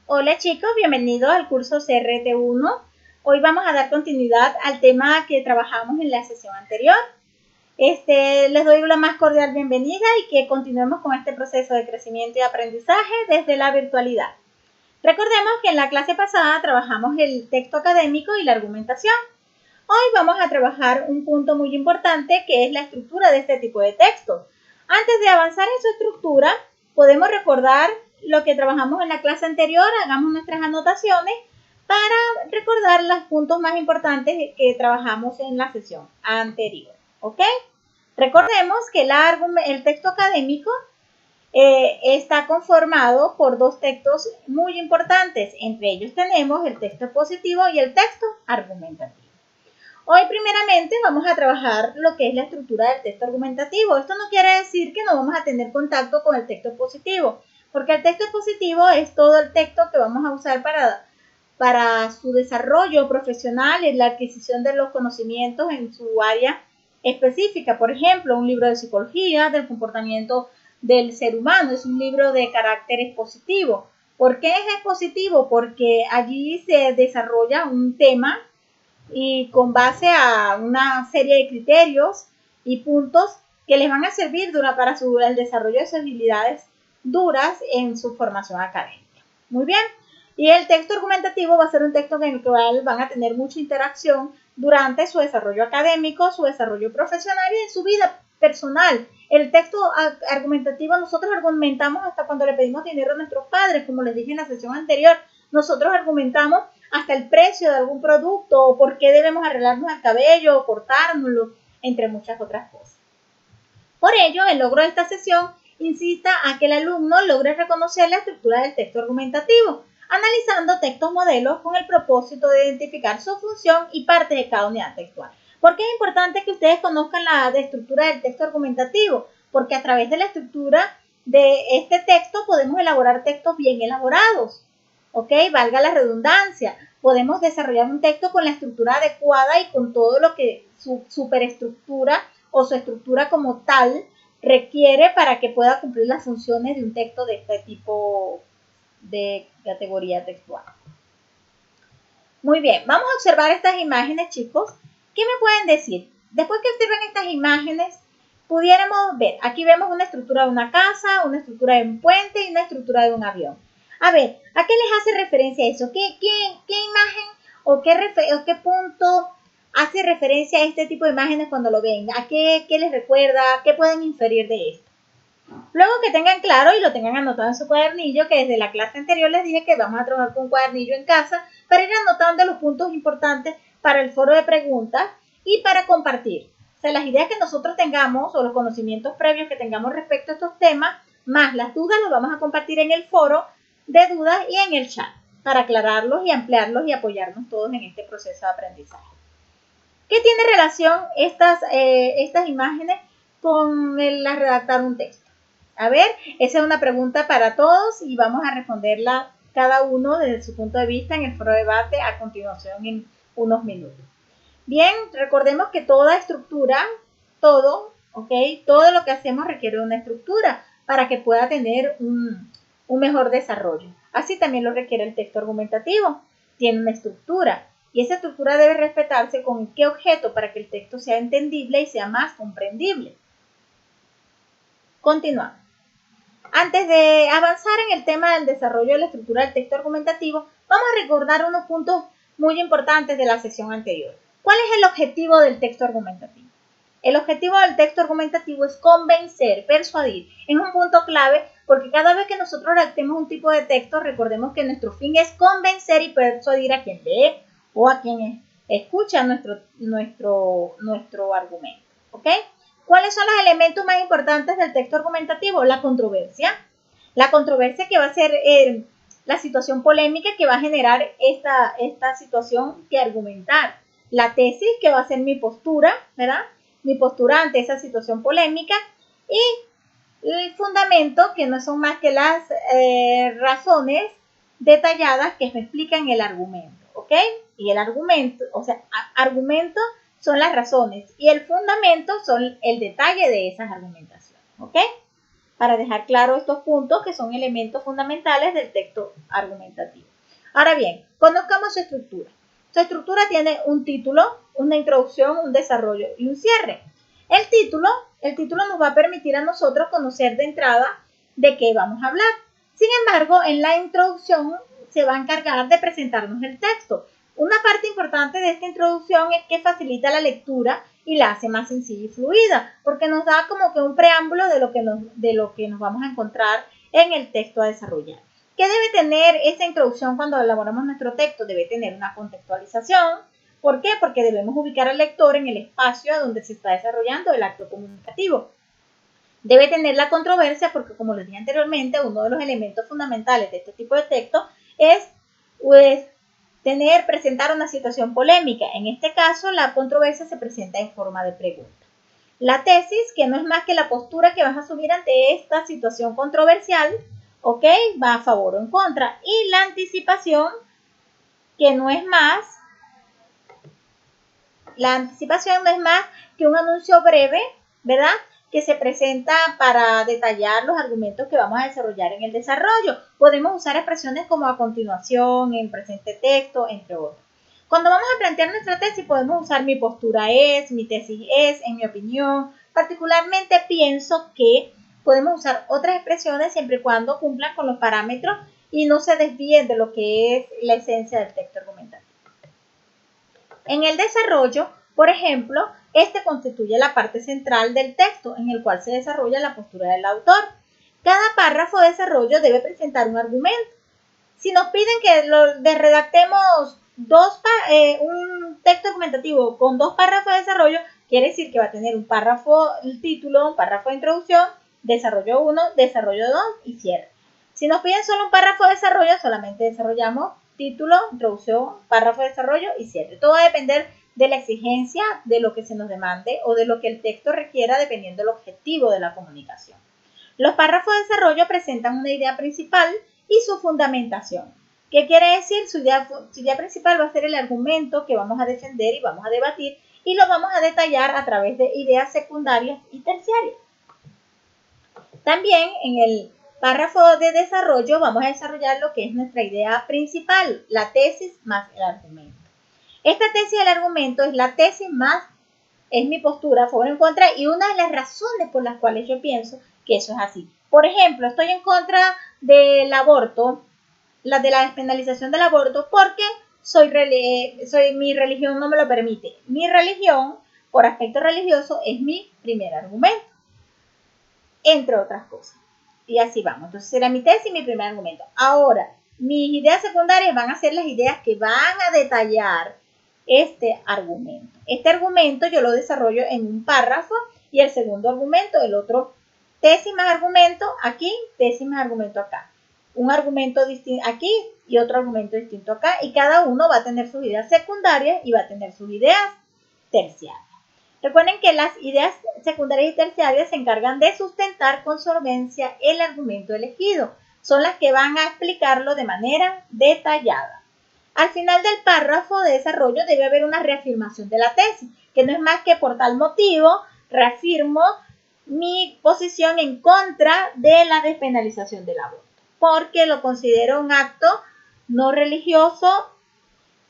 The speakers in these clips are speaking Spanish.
Hola chicos, bienvenidos al curso CRT1. Hoy vamos a dar continuidad al tema que trabajamos en la sesión anterior. Les doy la más cordial bienvenida y que continuemos con este proceso de crecimiento y aprendizaje desde la virtualidad. Recordemos que en la clase pasada trabajamos el texto académico y la argumentación. Hoy vamos a trabajar un punto muy importante que es la estructura de este tipo de texto. Antes de avanzar en su estructura, podemos recordar lo que trabajamos en la clase anterior, hagamos nuestras anotaciones para recordar los puntos más importantes que trabajamos en la sesión anterior. ¿Ok? Recordemos que el texto académico está conformado por dos textos muy importantes. Entre ellos tenemos el texto expositivo y el texto argumentativo. Hoy primeramente vamos a trabajar lo que es la estructura del texto argumentativo. Esto no quiere decir que no vamos a tener contacto con el texto expositivo, porque el texto expositivo es todo el texto que vamos a usar para su desarrollo profesional y la adquisición de los conocimientos en su área específica. Por ejemplo, un libro de psicología del comportamiento del ser humano es un libro de carácter expositivo. ¿Por qué es expositivo? Porque allí se desarrolla un tema y con base a una serie de criterios y puntos que les van a servir para el desarrollo de sus habilidades duras en su formación académica. Muy bien. Y el texto argumentativo va a ser un texto en el cual van a tener mucha interacción durante su desarrollo académico, su desarrollo profesional y en su vida personal. El texto argumentativo, nosotros argumentamos hasta cuando le pedimos dinero a nuestros padres, como les dije en la sesión anterior. Nosotros argumentamos hasta el precio de algún producto o por qué debemos arreglarnos el cabello o cortárnoslo, entre muchas otras cosas. Por ello, el logro de esta sesión incita a que el alumno logre reconocer la estructura del texto argumentativo, analizando textos modelos con el propósito de identificar su función y parte de cada unidad textual. ¿Por qué es importante que ustedes conozcan la estructura del texto argumentativo? Porque a través de la estructura de este texto podemos elaborar textos bien elaborados. ¿Ok? Valga la redundancia. Podemos desarrollar un texto con la estructura adecuada y con todo lo que su superestructura o su estructura como tal requiere para que pueda cumplir las funciones de un texto de este tipo de categoría textual. Muy bien, vamos a observar estas imágenes, chicos. ¿Qué me pueden decir? Después que observen estas imágenes, pudiéramos ver, aquí vemos una estructura de una casa, una estructura de un puente y una estructura de un avión. A ver, ¿a qué les hace referencia eso? ¿Qué imagen o qué punto hace referencia a este tipo de imágenes cuando lo ven? ¿A qué les recuerda? ¿Qué pueden inferir de esto? Luego que tengan claro y lo tengan anotado en su cuadernillo, que desde la clase anterior les dije que vamos a trabajar con un cuadernillo en casa para ir anotando los puntos importantes para el foro de preguntas y para compartir. O sea, las ideas que nosotros tengamos o los conocimientos previos que tengamos respecto a estos temas, más las dudas, los vamos a compartir en el foro de dudas y en el chat para aclararlos y ampliarlos y apoyarnos todos en este proceso de aprendizaje. ¿Qué tiene relación estas imágenes con el redactar un texto? A ver, esa es una pregunta para todos y vamos a responderla cada uno desde su punto de vista en el foro de debate a continuación en unos minutos. Bien, recordemos que toda estructura, todo lo que hacemos requiere una estructura para que pueda tener un mejor desarrollo. Así también lo requiere el texto argumentativo, tiene una estructura y esa estructura debe respetarse con qué objeto para que el texto sea entendible y sea más comprendible. Continuamos. Antes de avanzar en el tema del desarrollo de la estructura del texto argumentativo, vamos a recordar unos puntos muy importantes de la sesión anterior. ¿Cuál es el objetivo del texto argumentativo? El objetivo del texto argumentativo es convencer, persuadir. Es un punto clave porque cada vez que nosotros redactemos un tipo de texto, recordemos que nuestro fin es convencer y persuadir a quien lee o a quien escucha nuestro argumento. ¿Ok? ¿Cuáles son los elementos más importantes del texto argumentativo? La controversia. La controversia que va a ser la situación polémica que va a generar esta situación que argumentar. La tesis que va a ser mi postura, ¿verdad? Mi postura ante esa situación polémica. Y el fundamento que no son más que las razones detalladas que me explican el argumento. ¿Ok? Y el argumento, argumento son las razones y el fundamento son el detalle de esas argumentaciones, ¿ok? para dejar claro estos puntos que son elementos fundamentales del texto argumentativo. Ahora bien, conozcamos su estructura. Su estructura tiene un título, una introducción, un desarrollo y un cierre. El título nos va a permitir a nosotros conocer de entrada de qué vamos a hablar. Sin embargo, en la introducción se va a encargar de presentarnos el texto. Una parte importante de esta introducción es que facilita la lectura y la hace más sencilla y fluida, porque nos da como que un preámbulo de lo que nos vamos a encontrar en el texto a desarrollar. ¿Qué debe tener esa introducción cuando elaboramos nuestro texto? Debe tener una contextualización. ¿Por qué? Porque debemos ubicar al lector en el espacio donde se está desarrollando el acto comunicativo. Debe tener la controversia porque, como les dije anteriormente, uno de los elementos fundamentales de este tipo de texto es presentar una situación polémica. En este caso, la controversia se presenta en forma de pregunta. La tesis, que no es más que la postura que vas a asumir ante esta situación controversial, ¿ok? Va a favor o en contra. Y la anticipación, que no es más, que un anuncio breve, ¿verdad?, que se presenta para detallar los argumentos que vamos a desarrollar en el desarrollo. Podemos usar expresiones como a continuación, en presente texto, entre otros. Cuando vamos a plantear nuestra tesis, podemos usar mi postura es, mi tesis es, en mi opinión. Particularmente pienso que podemos usar otras expresiones siempre y cuando cumplan con los parámetros y no se desvíen de lo que es la esencia del texto argumentativo. En el desarrollo, por ejemplo, este constituye la parte central del texto en el cual se desarrolla la postura del autor. Cada párrafo de desarrollo debe presentar un argumento. Si nos piden que redactemos un texto argumentativo con 2 párrafos de desarrollo, quiere decir que va a tener un párrafo, el título, un párrafo de introducción, desarrollo 1, desarrollo 2 y cierre. Si nos piden solo un párrafo de desarrollo, solamente desarrollamos título, introducción, párrafo de desarrollo y cierre. Todo va a depender de la exigencia, de lo que se nos demande o de lo que el texto requiera dependiendo del objetivo de la comunicación. Los párrafos de desarrollo presentan una idea principal y su fundamentación. ¿Qué quiere decir? Su idea principal va a ser el argumento que vamos a defender y vamos a debatir y lo vamos a detallar a través de ideas secundarias y terciarias. También en el párrafo de desarrollo vamos a desarrollar lo que es nuestra idea principal, la tesis más el argumento. Esta tesis y el argumento es la tesis más, es mi postura a favor o en contra y una de las razones por las cuales yo pienso que eso es así. Por ejemplo, estoy en contra del aborto, de la despenalización del aborto, porque mi religión no me lo permite. Mi religión, por aspecto religioso, es mi primer argumento, entre otras cosas. Y así vamos. Entonces será mi tesis y mi primer argumento. Ahora, mis ideas secundarias van a ser las ideas que van a detallar este argumento. Este argumento yo lo desarrollo en un párrafo y el segundo argumento, el otro tesis más argumento aquí, tesis más argumento acá. Un argumento distinto aquí y otro argumento distinto acá y cada uno va a tener sus ideas secundarias y va a tener sus ideas terciarias. Recuerden que las ideas secundarias y terciarias se encargan de sustentar con solvencia el argumento elegido. Son las que van a explicarlo de manera detallada. Al final del párrafo de desarrollo debe haber una reafirmación de la tesis, que no es más que por tal motivo reafirmo mi posición en contra de la despenalización del aborto, porque lo considero un acto no religioso,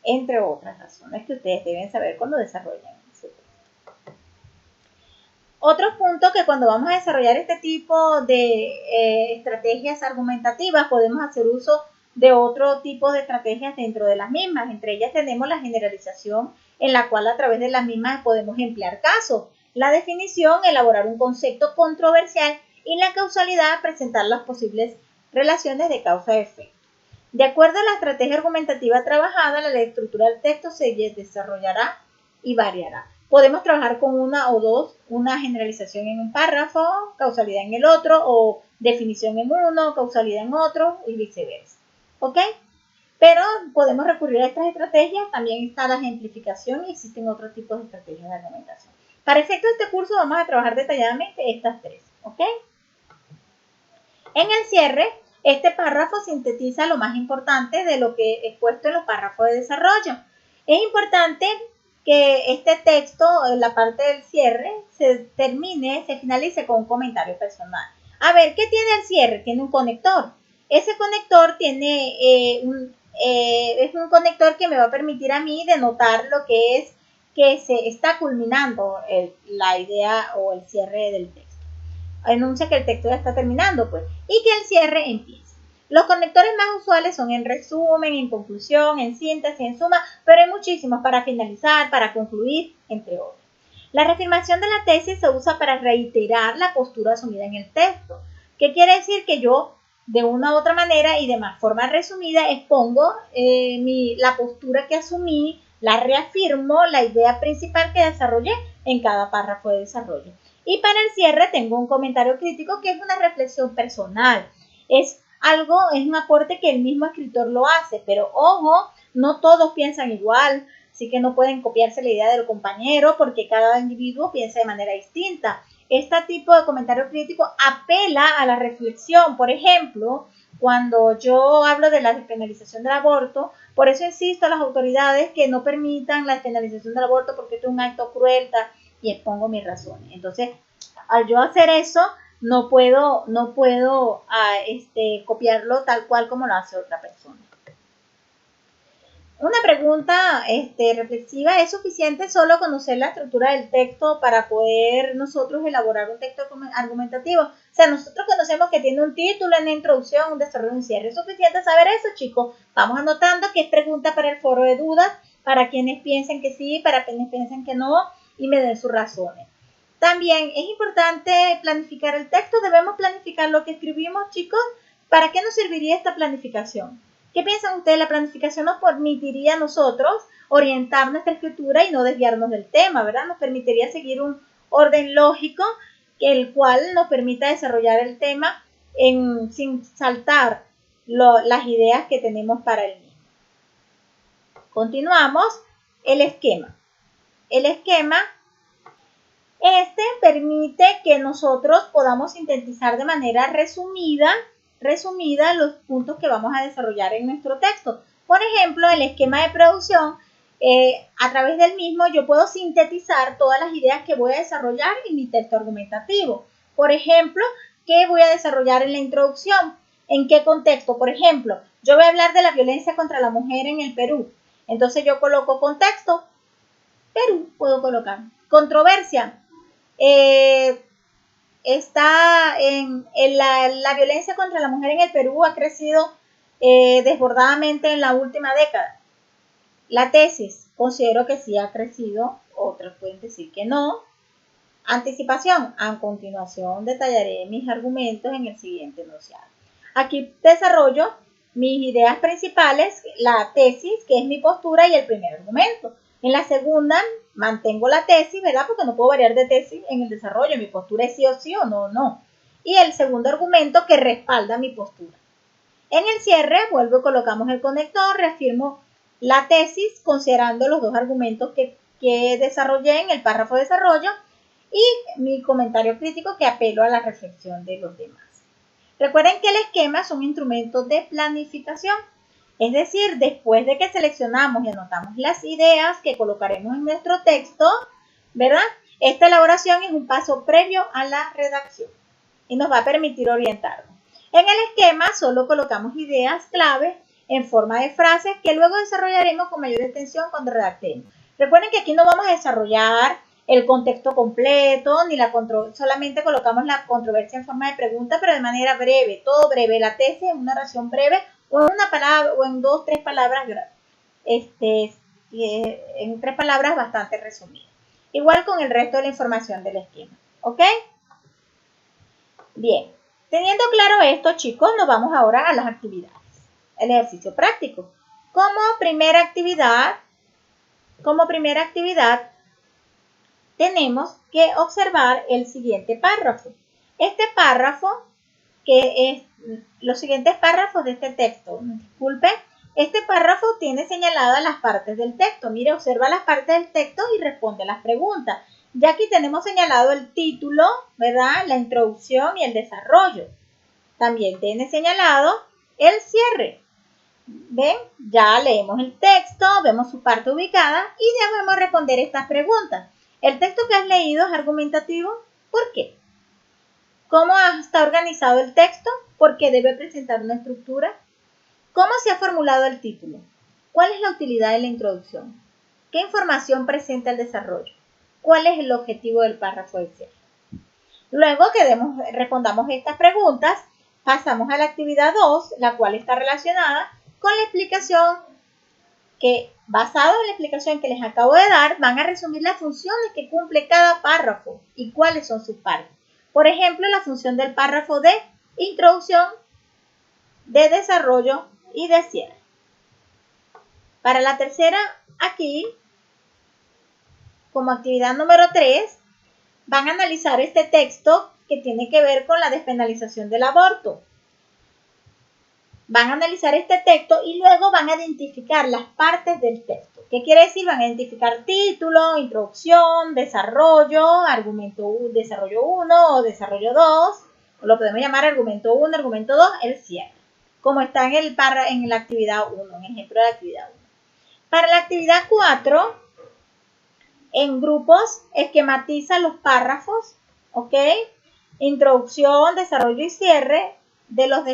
entre otras razones que ustedes deben saber cuando desarrollan su texto. Otro punto que cuando vamos a desarrollar este tipo de estrategias argumentativas podemos hacer uso de otro tipo de estrategias dentro de las mismas. Entre ellas tenemos la generalización, en la cual a través de las mismas podemos emplear casos. La definición, elaborar un concepto controversial y la causalidad, presentar las posibles relaciones de causa-efecto. De acuerdo a la estrategia argumentativa trabajada, la estructura del texto se desarrollará y variará. Podemos trabajar con una o dos, una generalización en un párrafo, causalidad en el otro, o definición en uno, causalidad en otro, y viceversa. ¿Ok? Pero podemos recurrir a estas estrategias, también está la ejemplificación y existen otros tipos de estrategias de argumentación. Para efectos de este curso vamos a trabajar detalladamente estas tres, ¿ok? En el cierre, este párrafo sintetiza lo más importante de lo que he expuesto en los párrafos de desarrollo. Es importante que este texto, en la parte del cierre, se finalice con un comentario personal. A ver, ¿qué tiene el cierre? Tiene un conector. Ese conector tiene es un conector que me va a permitir a mí denotar lo que es que se está culminando la idea o el cierre del texto. Anuncia que el texto ya está terminando, pues, y que el cierre empieza. Los conectores más usuales son en resumen, en conclusión, en síntesis, en suma, pero hay muchísimos para finalizar, para concluir, entre otros. La reafirmación de la tesis se usa para reiterar la postura asumida en el texto. ¿Qué quiere decir? Que yo, de una u otra manera y de más forma resumida, expongo la postura que asumí, la reafirmo, la idea principal que desarrollé en cada párrafo de desarrollo. Y para el cierre tengo un comentario crítico que es una reflexión personal. Es un aporte que el mismo escritor lo hace, pero ojo, no todos piensan igual, así que no pueden copiarse la idea del compañero porque cada individuo piensa de manera distinta. Este tipo de comentario crítico apela a la reflexión. Por ejemplo, cuando yo hablo de la despenalización del aborto, por eso insisto a las autoridades que no permitan la despenalización del aborto porque esto es un acto cruel y expongo mis razones. Entonces, al yo hacer eso, no puedo copiarlo tal cual como lo hace otra persona. Una pregunta reflexiva: ¿es suficiente solo conocer la estructura del texto para poder nosotros elaborar un texto argumentativo? O sea, nosotros conocemos que tiene un título, una introducción, un desarrollo, un cierre. ¿Es suficiente saber eso, chicos? Vamos anotando que es pregunta para el foro de dudas, para quienes piensen que sí, para quienes piensen que no, y me den sus razones. También es importante planificar el texto. Debemos planificar lo que escribimos, chicos. ¿Para qué nos serviría esta planificación? ¿Qué piensan ustedes? La planificación nos permitiría a nosotros orientar nuestra escritura y no desviarnos del tema, ¿verdad? Nos permitiría seguir un orden lógico, el cual nos permita desarrollar el tema sin saltar las ideas que tenemos para el mismo. Continuamos. El esquema. El esquema permite que nosotros podamos sintetizar de manera resumida los puntos que vamos a desarrollar en nuestro texto. Por ejemplo, el esquema de producción, a través del mismo yo puedo sintetizar todas las ideas que voy a desarrollar en mi texto argumentativo. Por ejemplo, ¿qué voy a desarrollar en la introducción? ¿En qué contexto? Por ejemplo, yo voy a hablar de la violencia contra la mujer en el Perú. Entonces yo coloco contexto, Perú, puedo colocar. Controversia. Está la violencia contra la mujer en el Perú ha crecido desbordadamente en la última década. La tesis, considero que sí ha crecido, otros pueden decir que no. Anticipación, a continuación detallaré mis argumentos en el siguiente enunciado. Aquí desarrollo mis ideas principales, la tesis, que es mi postura, y el primer argumento. En la segunda mantengo la tesis, ¿verdad? Porque no puedo variar de tesis en el desarrollo. Mi postura es sí o sí o no, no. Y el segundo argumento que respalda mi postura. En el cierre vuelvo y colocamos el conector, reafirmo la tesis considerando los dos argumentos que desarrollé en el párrafo de desarrollo y mi comentario crítico que apelo a la reflexión de los demás. Recuerden que el esquema es un instrumento de planificación. Es decir, después de que seleccionamos y anotamos las ideas que colocaremos en nuestro texto, ¿verdad? Esta elaboración es un paso previo a la redacción y nos va a permitir orientarnos. En el esquema solo colocamos ideas clave en forma de frases que luego desarrollaremos con mayor extensión cuando redactemos. Recuerden que aquí no vamos a desarrollar el contexto completo, ni solamente colocamos la controversia en forma de pregunta, pero de manera breve, todo breve. La tesis en una oración breve o en una palabra o en 2, 3 palabras, en 3 palabras bastante resumidas. Igual con el resto de la información del esquema, ¿ok? Bien, teniendo claro esto, chicos, nos vamos ahora a las actividades. El ejercicio práctico. Como primera actividad, tenemos que observar el siguiente párrafo. Este párrafo, que es los siguientes párrafos de este texto, disculpe, este párrafo tiene señaladas las partes del texto. Mire, observa las partes del texto y responde las preguntas. Ya aquí tenemos señalado el título, ¿verdad? La introducción y el desarrollo. También tiene señalado el cierre. ¿Ven? Ya leemos el texto, vemos su parte ubicada y debemos responder estas preguntas. ¿El texto que has leído es argumentativo? ¿Por qué? ¿Cómo está organizado el texto? ¿Por qué debe presentar una estructura? ¿Cómo se ha formulado el título? ¿Cuál es la utilidad de la introducción? ¿Qué información presenta el desarrollo? ¿Cuál es el objetivo del párrafo de cierre? Luego que respondamos estas preguntas, pasamos a la actividad 2, la cual está relacionada con la explicación que, basado en la explicación que les acabo de dar, van a resumir las funciones que cumple cada párrafo y cuáles son sus partes. Por ejemplo, la función del párrafo de introducción, de desarrollo y de cierre. Para la tercera, aquí, como actividad número 3, van a analizar este texto que tiene que ver con la despenalización del aborto. Van a analizar este texto y luego van a identificar las partes del texto. ¿Qué quiere decir? Van a identificar título, introducción, desarrollo, desarrollo 1 o desarrollo 2, o lo podemos llamar argumento 1, argumento 2, el cierre, como está en la actividad 1, en ejemplo de la actividad 1. Para la actividad 4, en grupos, esquematiza los párrafos, ¿ok? Introducción, desarrollo y cierre de los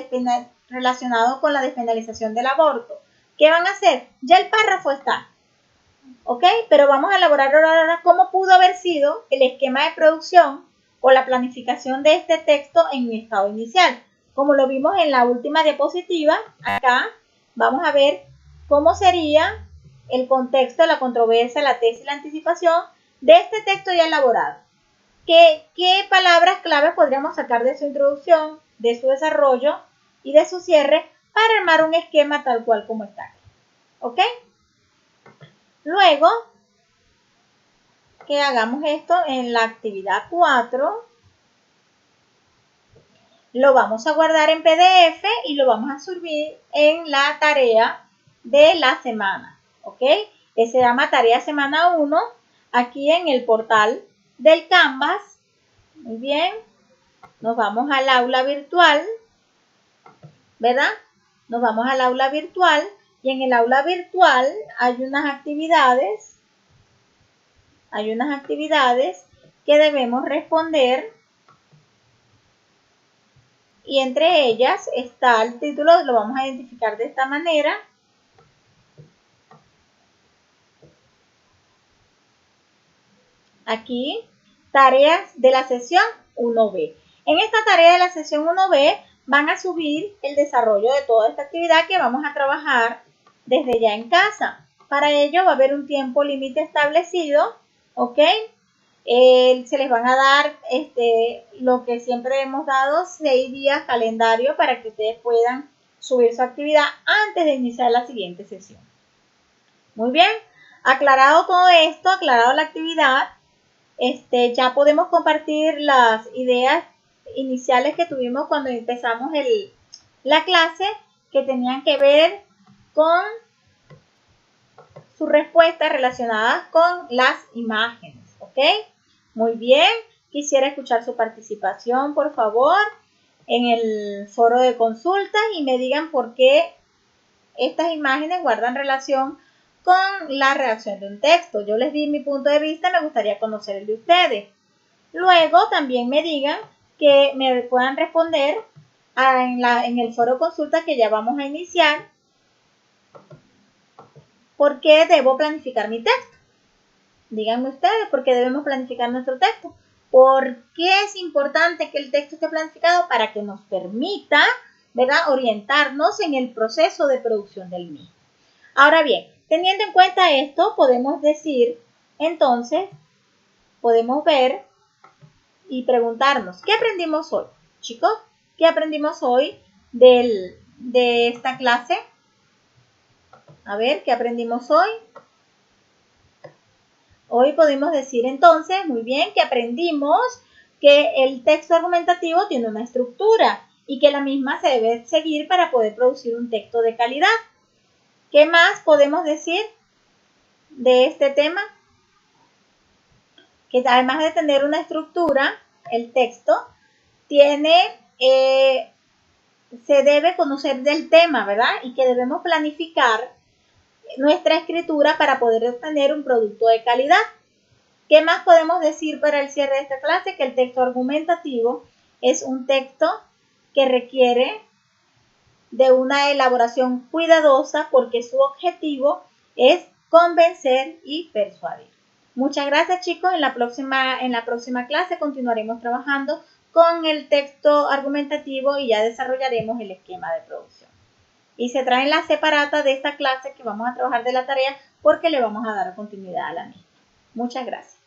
relacionados con la despenalización del aborto. ¿Qué van a hacer? Ya el párrafo está, ¿ok? Pero vamos a elaborar ahora cómo pudo haber sido el esquema de producción o la planificación de este texto en mi estado inicial. Como lo vimos en la última diapositiva, acá vamos a ver cómo sería el contexto, la controversia, la tesis, la anticipación de este texto ya elaborado. ¿Qué palabras claves podríamos sacar de su introducción, de su desarrollo y de su cierre para armar un esquema tal cual como está aquí? ¿Ok? Luego que hagamos esto en la actividad 4, lo vamos a guardar en PDF y lo vamos a subir en la tarea de la semana. ¿Ok? Que se llama tarea semana 1, aquí en el portal del Canvas. Muy bien. Nos vamos al aula virtual, ¿verdad? Nos vamos al aula virtual y en el aula virtual hay unas actividades que debemos responder y entre ellas está el título, lo vamos a identificar de esta manera. Aquí, tareas de la sesión 1B. En esta tarea de la sesión 1B van a subir el desarrollo de toda esta actividad que vamos a trabajar desde ya en casa. Para ello va a haber un tiempo límite establecido, ¿ok? Se les van a dar lo que siempre hemos dado, 6 días calendario para que ustedes puedan subir su actividad antes de iniciar la siguiente sesión. Muy bien, aclarado todo esto, aclarado la actividad, ya podemos compartir las ideas iniciales que tuvimos cuando empezamos la clase, que tenían que ver con sus respuestas relacionadas con las imágenes, ¿ok? Muy bien, quisiera escuchar su participación, por favor, en el foro de consultas y me digan por qué estas imágenes guardan relación con la redacción de un texto. Yo les di mi punto de vista, me gustaría conocer el de ustedes. Luego también me digan que me puedan responder en el foro de consultas que ya vamos a iniciar. ¿Por qué debo planificar mi texto? Díganme ustedes, ¿por qué debemos planificar nuestro texto? ¿Por qué es importante que el texto esté planificado? Para que nos permita, ¿verdad?, orientarnos en el proceso de producción del mismo. Ahora bien, teniendo en cuenta esto, podemos decir, entonces, podemos ver y preguntarnos, ¿qué aprendimos hoy? Chicos, ¿qué aprendimos hoy de esta clase? A ver, ¿qué aprendimos hoy? Hoy podemos decir entonces, muy bien, que aprendimos que el texto argumentativo tiene una estructura y que la misma se debe seguir para poder producir un texto de calidad. ¿Qué más podemos decir de este tema? Que además de tener una estructura, el texto se debe conocer del tema, ¿verdad? Y que debemos planificar nuestra escritura para poder obtener un producto de calidad. ¿Qué más podemos decir para el cierre de esta clase? Que el texto argumentativo es un texto que requiere de una elaboración cuidadosa porque su objetivo es convencer y persuadir. Muchas gracias, chicos. En la próxima clase continuaremos trabajando con el texto argumentativo y ya desarrollaremos el esquema de producción. Y se traen las separatas de esta clase que vamos a trabajar de la tarea porque le vamos a dar continuidad a la misma. Muchas gracias.